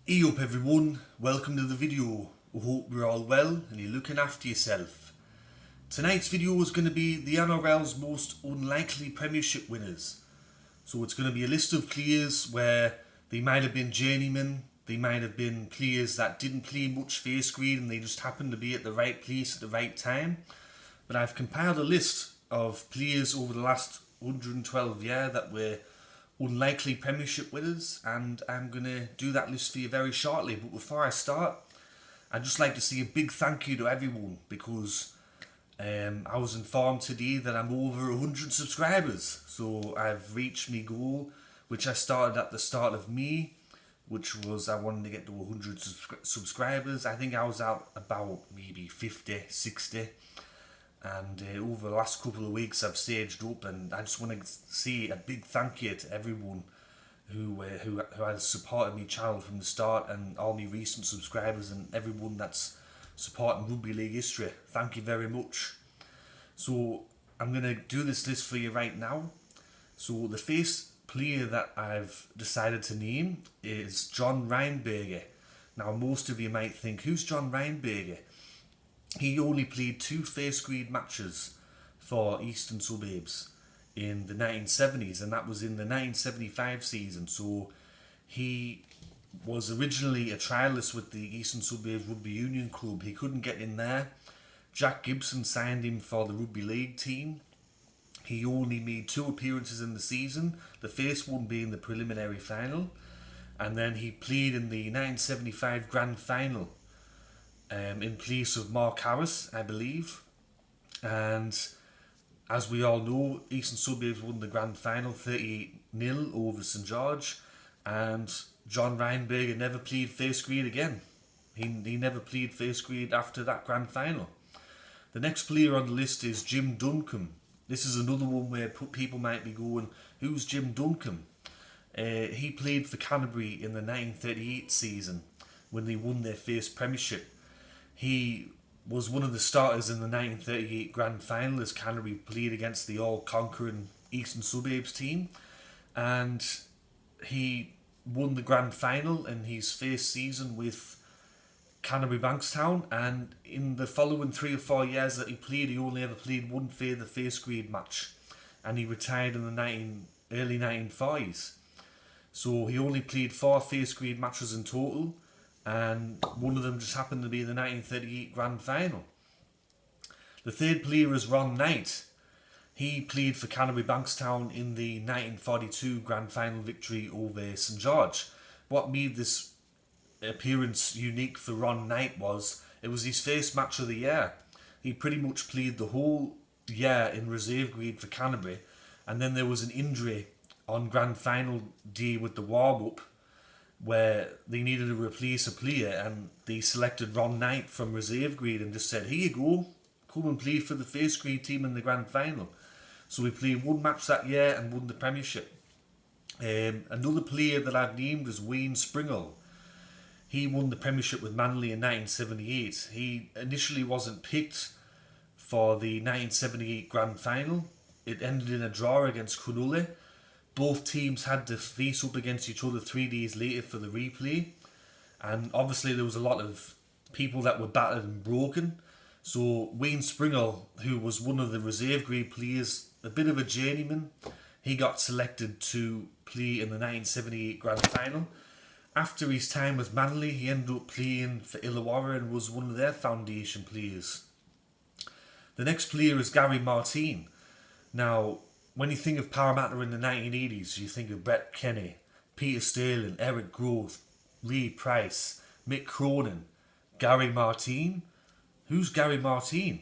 Hey up everyone, welcome to the video. I hope you're all well and you're looking after yourself. Tonight's video is going to be the NRL's most unlikely Premiership winners. So it's going to be a list of players where they might have been journeymen, they might have been players that didn't play much face grade and they just happened to be at the right place at the right time. But I've compiled a list of players over the last 112 years that were unlikely Premiership winners, and I'm going to do that list for you very shortly. But before I start, I'd just like to say a big thank you to everyone because I was informed today that I'm over 100 subscribers. So I've reached my goal, which I started at the start of May, which was I wanted to get to 100 subscribers. I think I was at about maybe 50, 60. And over the last couple of weeks I've staged up, and I just want to say a big thank you to everyone who has supported my channel from the start, and all my recent subscribers and everyone that's supporting Rugby League history. Thank you very much. So I'm going to do this list for you right now. So the first player that I've decided to name is John Reinberger. Now most of you might think, who's John Reinberger? He only played 2 first grade matches for Eastern Suburbs in the 1970s, and that was in the 1975 season. So he was originally a trialist with the Eastern Suburbs Rugby Union Club. He couldn't get in there. Jack Gibson signed him for the Rugby League team. He only made 2 appearances in the season, the first one being the preliminary final, and then he played in the 1975 Grand Final in place of Mark Harris, I believe. And as we all know, Eastern Suburbs won the grand final 38-0 over St George, and John Reinberger never played first grade again. He never played first grade after that grand final. The next player on the list is Jim Duncombe. This is another one where people might be going, who's Jim Duncombe? He played for Canterbury in the 1938 season when they won their first Premiership. He was one of the starters in the 1938 Grand Final as Canterbury played against the all-conquering Eastern Suburbs team, and he won the Grand Final in his first season with Canterbury Bankstown, and in the following 3 or 4 years that he played, he only ever played one further first grade match, and he retired in the early 1940s. So he only played 4 first grade matches in total, and one of them just happened to be the 1938 Grand Final. The third player is Ron Knight. He played for Canterbury Bankstown in the 1942 Grand Final victory over St George. What made this appearance unique for Ron Knight was it was his first match of the year. He pretty much played the whole year in reserve grade for Canterbury, and then there was an injury on Grand Final day with the warm-up where they needed to replace a player, and they selected Ron Knight from reserve grade and just said, here you go, come and play for the first grade team in the grand final. So we played one match that year and won the Premiership. Another player that I've named is Wayne Springall. He won the Premiership with Manly in 1978. He initially wasn't picked for the 1978 grand final. It ended in a draw against Cronulla. Both teams had to face up against each other 3 days later for the replay, and obviously there was a lot of people that were battered and broken. So Wayne Springall, who was one of the reserve grade players, a bit of a journeyman, he got selected to play in the 1978 grand final. After his time with Manly, he ended up playing for Illawarra and was one of their foundation players. The next player is Gary Martin. Now, when you think of Parramatta in the 1980s, you think of Brett Kenny, Peter Sterling, Eric Grove, Ray Price, Mick Cronin, Gary Martin. Who's Gary Martin?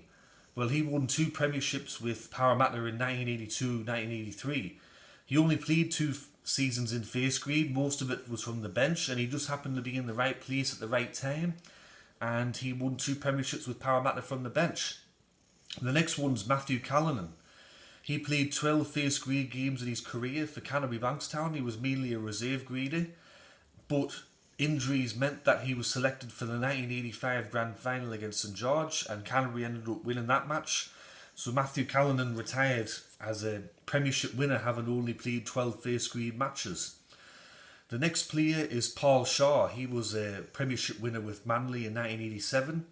Well, he won 2 premierships with Parramatta in 1982-1983. He only played 2 seasons in first grade. Most of it was from the bench, and he just happened to be in the right place at the right time, and he won 2 premierships with Parramatta from the bench. The next one's Matthew Callanan. He played 12 first grade games in his career for Canterbury Bankstown. He was mainly a reserve grader, but injuries meant that he was selected for the 1985 Grand Final against St George, and Canterbury ended up winning that match. So Matthew Callanan retired as a Premiership winner, having only played 12 first grade matches. The next player is Paul Shaw. He was a Premiership winner with Manly in 1987.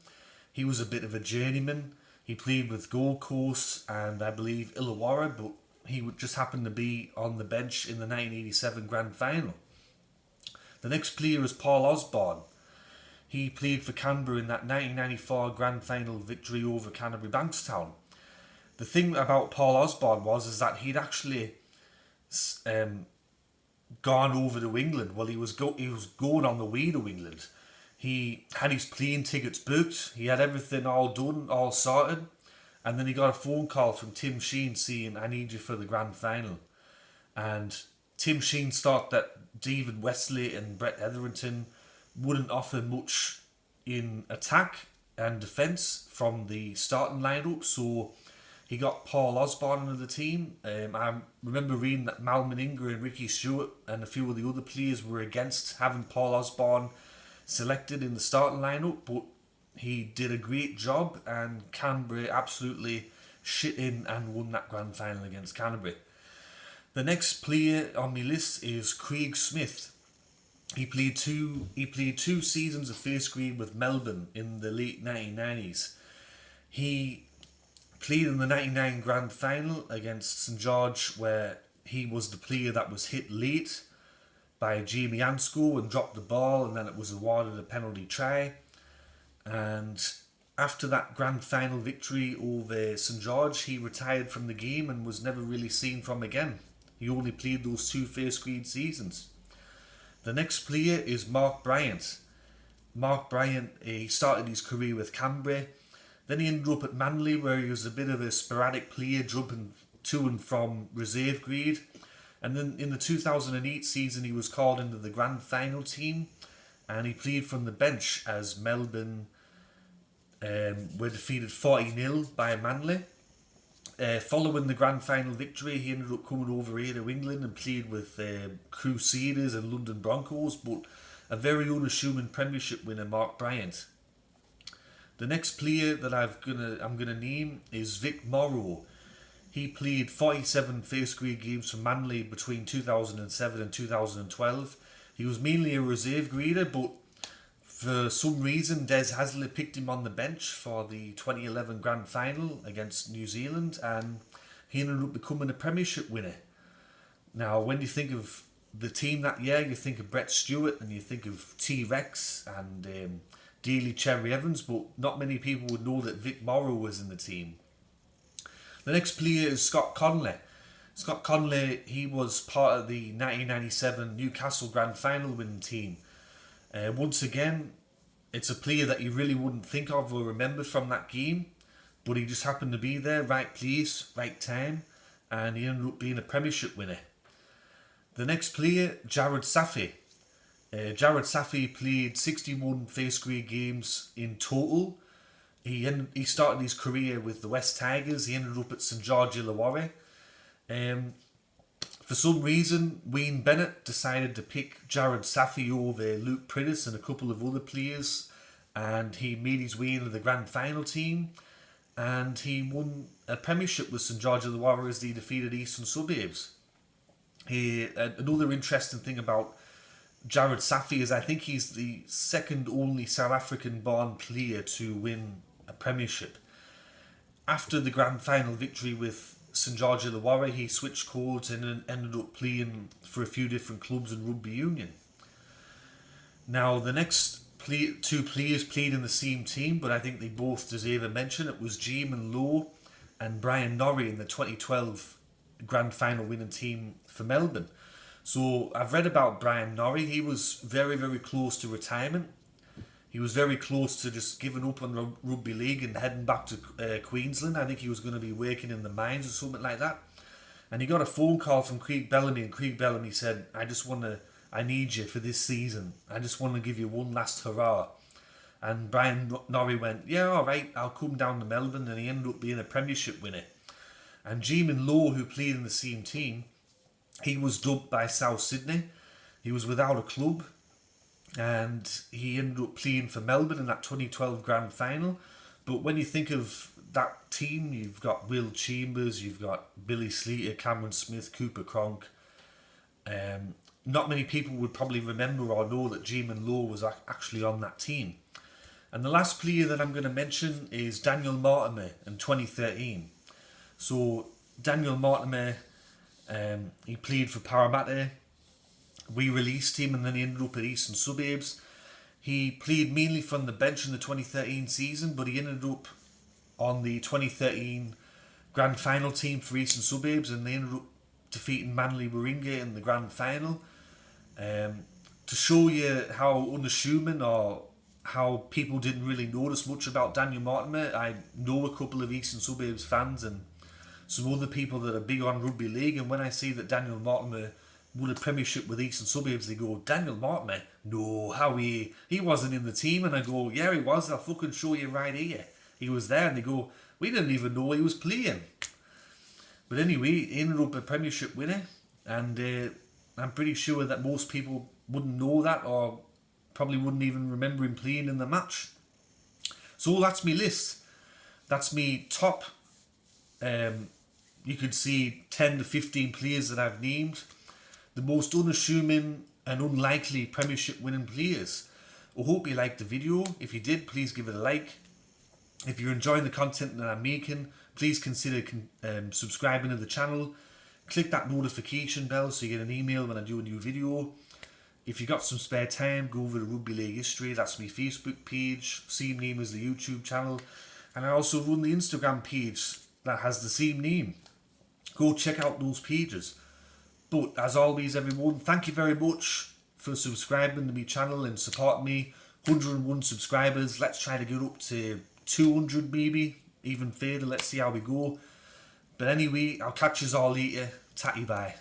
He was a bit of a journeyman. He played with Gold Coast and I believe Illawarra, but he would just happen to be on the bench in the 1987 Grand Final. The next player is Paul Osborne. He played for Canberra in that 1994 Grand Final victory over Canterbury Bankstown. The thing about Paul Osborne is that he'd actually gone over to England. Well, he was going on the way to England. He had his plane tickets booked. He had everything all done, all sorted. And then he got a phone call from Tim Sheen saying, "I need you for the grand final." And Tim Sheen thought that David Wesley and Brett Etherington wouldn't offer much in attack and defence from the starting lineup, so he got Paul Osborne into the team. I remember reading that Mal Meninga and Ricky Stewart and a few of the other players were against having Paul Osborne selected in the starting lineup, but he did a great job and Canberra absolutely shit in and won that grand final against Canterbury. The next player on my list is Craig Smith. He played two seasons of first grade with Melbourne in the late 1990s. He played in the 99 grand final against St George, where he was the player that was hit late by Jamie Anscough and dropped the ball, and then it was awarded a penalty try. And after that grand final victory over St George, he retired from the game and was never really seen from again. He only played those two first grade seasons. The next player is Mark Bryant. Mark Bryant, he started his career with Canberra. Then he ended up at Manly, where he was a bit of a sporadic player, jumping to and from reserve grade. And then in the 2008 season, he was called into the grand final team, and he played from the bench as Melbourne were defeated 40-0 by Manly. Following the grand final victory, he ended up coming over here to England and played with Crusaders and London Broncos, but a very unassuming Premiership winner, Mark Bryant. The next player that I'm gonna name is Vic Morrow. He played 47 first grade games for Manly between 2007 and 2012. He was mainly a reserve grader, but for some reason Des Hasler picked him on the bench for the 2011 grand final against New Zealand, and he ended up becoming a Premiership winner. Now, when you think of the team that year, you think of Brett Stewart and you think of T-Rex and Daly Cherry Evans, but not many people would know that Vic Morrow was in the team. The next player is Scott Conley. Scott Conley, he was part of the 1997 Newcastle Grand Final winning team. Once again, it's a player that you really wouldn't think of or remember from that game, but he just happened to be there, right place, right time, and he ended up being a Premiership winner. The next player, Jared Saffey. Jared Saffey played 61 first grade games in total. He started his career with the West Tigers. He ended up at St George Illawarra. For some reason, Wayne Bennett decided to pick Jared Saffey over Luke Priddis and a couple of other players, and he made his way into the grand final team, and he won a Premiership with St George Illawarra as they defeated Eastern Suburbs. Another interesting thing about Jared Saffey is I think he's the second only South African born player to win a Premiership. After the grand final victory with St George Illawarra, he switched codes and ended up playing for a few different clubs in rugby union. Now, the next two players played in the same team, but I think they both deserve a mention. It was Jamin Lowe and Brian Norrie in the 2012 grand final winning team for Melbourne. So I've read about Brian Norrie. He was very, very close to retirement. He was very close to just giving up on rugby league and heading back to Queensland. I think he was going to be working in the mines or something like that. And he got a phone call from Craig Bellamy, and Craig Bellamy said, I need you for this season. I just want to give you one last hurrah. And Brian Norrie went, yeah, all right, I'll come down to Melbourne, and he ended up being a Premiership winner. And Jamin Lowe, who played in the same team, he was dumped by South Sydney. He was without a club, and he ended up playing for Melbourne in that 2012 grand final. But when you think of that team, you've got Will Chambers, you've got Billy Slater, Cameron Smith, Cooper Cronk, not many people would probably remember or know that Jamin Lowe was actually on that team. And the last player that I'm going to mention is Daniel Mortimer in 2013. So Daniel Mortimer, he played for Parramatta. We released him and then he ended up at Eastern Suburbs. He played mainly from the bench in the 2013 season, but he ended up on the 2013 grand final team for Eastern Suburbs, and they ended up defeating Manly Warringah in the grand final. To show you how unassuming or how people didn't really notice much about Daniel Mortimer, I know a couple of Eastern Suburbs fans and some other people that are big on rugby league, and when I see that Daniel Mortimer won a premiership with Eastern Suburbs, they go, Daniel Mortimer? No, how he wasn't in the team. And I go, yeah, he was, I'll fucking show you right here. He was there. And they go, we didn't even know he was playing. But anyway, he ended up a premiership winner, and I'm pretty sure that most people wouldn't know that or probably wouldn't even remember him playing in the match. So that's me list. That's me top, you could see 10 to 15 players that I've named. The most unassuming and unlikely premiership winning players. I hope you liked the video. If you did, please give it a like. If you're enjoying the content that I'm making, please consider subscribing to the channel. Click that notification bell so you get an email when I do a new video. If you got some spare time, go over to Rugby League History. That's my Facebook page. Same name as the YouTube channel. And I also run the Instagram page that has the same name. Go check out those pages. But as always, everyone, thank you very much for subscribing to my channel and supporting me. 101 subscribers. Let's try to get up to 200 maybe, even further. Let's see how we go. But anyway, I'll catch you all later. Tatty bye.